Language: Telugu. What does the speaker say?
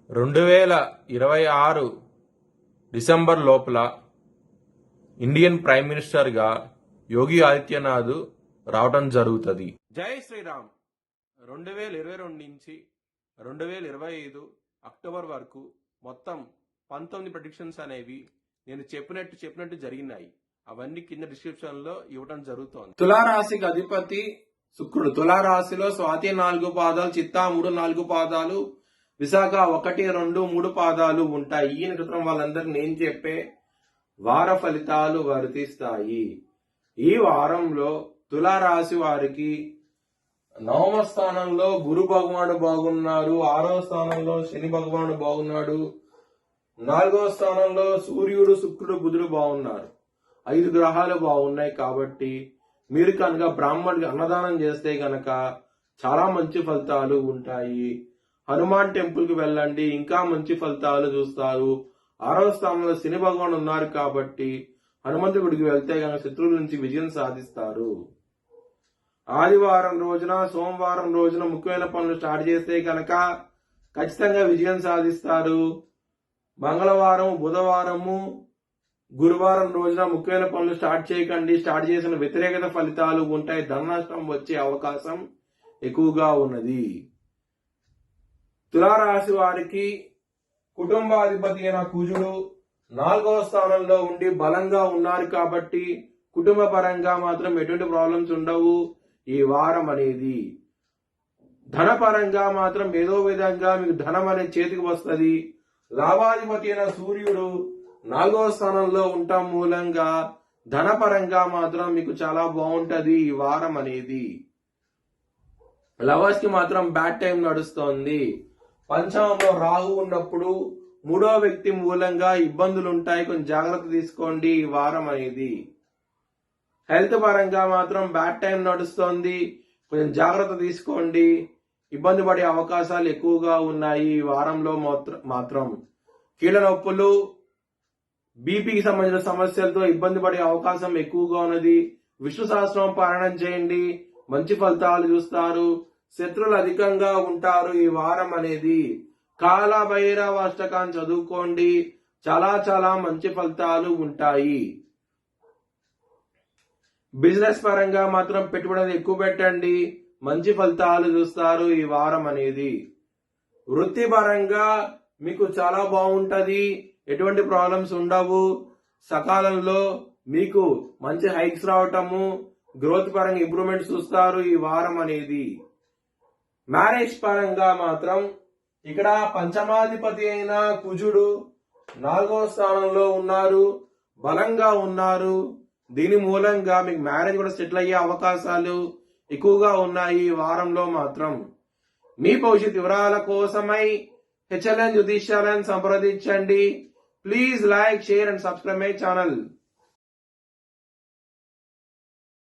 2026 డిసెంబర్ లోపల ఇండియన్ ప్రైమ్ మినిస్టర్గా యోగి ఆదిత్యనాథ్ రావటం జరుగుతుంది. జై శ్రీరామ్. 2022 నుంచి 2025 అక్టోబర్ వరకు మొత్తం 19 ప్రెడిక్షన్స్ అనేవి నేను చెప్పినట్టు జరిగినాయి. అవన్నీ కింద డిస్క్రిప్షన్ లో ఇవ్వడం జరుగుతోంది. తులారాశికి అధిపతి శుక్రుడు. తులారాశిలో స్వాతి 4 పాదాలు, చిత్తా 3, 4 పాదాలు, విశాఖ 1, 2, 3 పాదాలు ఉంటాయి. ఈ నక్షత్రం వాళ్ళందరికీ నేను చెప్పే వార ఫలితాలు వర్తిస్తాయి. ఈ వారంలో తులారాశి వారికి 9వ స్థానంలో గురు భగవానుడు బాగున్నారు, 6వ స్థానంలో శని భగవానుడు బాగున్నాడు, 4వ స్థానంలో సూర్యుడు, శుక్రుడు, బుధుడు బాగున్నారు. 5 గ్రహాలు బాగున్నాయి. కాబట్టి మీరు కనుక బ్రాహ్మణుడికి అన్నదానం చేస్తే గనక చాలా మంచి ఫలితాలు ఉంటాయి. హనుమాన్ టెంపుల్ కి వెళ్ళండి, ఇంకా మంచి ఫలితాలు చూస్తారు. 6వ స్థానంలో శని భగవాన్ ఉన్నారు కాబట్టి హనుమంతు గుడికి వెళ్తే గనక శత్రువుల నుంచి విజయం సాధిస్తారు. ఆదివారం రోజున, సోమవారం రోజున ముఖ్యమైన పనులు స్టార్ట్ చేస్తే కనుక ఖచ్చితంగా విజయం సాధిస్తారు. మంగళవారం, బుధవారము, గురువారం రోజున ముఖ్యమైన పనులు స్టార్ట్ చేయకండి. స్టార్ట్ చేసిన వ్యతిరేకత ఫలితాలు ఉంటాయి. ధన నష్టం వచ్చే అవకాశం ఎక్కువగా ఉన్నది. తులారాశి వారికి కుటుంబాధిపతి అయిన కుజుడు 4వ స్థానంలో ఉండి బలంగా ఉన్నారు కాబట్టి కుటుంబ పరంగా మాత్రం ఎటువంటి ప్రాబ్లమ్స్ ఉండవు ఈ వారం అనేది. ధన పరంగా మాత్రం ఏదో విధంగా మీకు ధనం అనేది చేతికి వస్తుంది. లాభాధిపతి అయిన సూర్యుడు 4వ స్థానంలో ఉండటం మూలంగా ధన పరంగా మాత్రం మీకు చాలా బాగుంటది ఈ వారం అనేది. లవర్స్ కి మాత్రం బ్యాడ్ టైం నడుస్తోంది. పంచమంలో రాహు ఉన్నప్పుడు 3వ వ్యక్తి మూలంగా ఇబ్బందులు ఉంటాయి. కొంచెం జాగ్రత్త తీసుకోండి ఈ వారం అనేది. హెల్త్ పరంగా మాత్రం బ్యాడ్ టైం నడుస్తోంది. కొంచెం జాగ్రత్త తీసుకోండి. ఇబ్బంది పడే అవకాశాలు ఎక్కువగా ఉన్నాయి ఈ వారంలో మాత్రం. కీళ్ళ నొప్పులు, బీపీకి సంబంధించిన సమస్యలతో ఇబ్బంది పడే అవకాశం ఎక్కువగా ఉన్నది. విష్ణు సహస్రం పారాయణం చేయండి, మంచి ఫలితాలు చూస్తారు. శత్రువులు అధికంగా ఉంటారు ఈ వారం అనేది. కాల భైరవ అష్టకాన్ని చదువుకోండి, చాలా చాలా మంచి ఫలితాలు ఉంటాయి. బిజినెస్ పరంగా మాత్రం పెట్టుబడులు ఎక్కువ పెట్టండి, మంచి ఫలితాలు చూస్తారు ఈ వారం అనేది. వృత్తి పరంగా మీకు చాలా బాగుంటది, ఎటువంటి ప్రాబ్లమ్స్ ఉండవు. సకాలంలో మీకు మంచి హైక్స్ రావటము, గ్రోత్ పరంగా ఇంప్రూవ్మెంట్ చూస్తారు ఈ వారం అనేది. మ్యారేజ్ పరంగా మాత్రం ఇక్కడ పంచమాధిపతి అయిన కుజుడు 4వ స్థానంలో ఉన్నారు, బలంగా ఉన్నారు. దీని మూలంగా మీకు మ్యారేజ్ కూడా సెటిల్ అయ్యే అవకాశాలు ఎక్కువగా ఉన్నాయి ఈ వారంలో మాత్రం. మీ భవిష్యత్ వివరాల కోసమై HLN జ్యోతిష్యాలను సంప్రదించండి. Please like, share and subscribe my channel.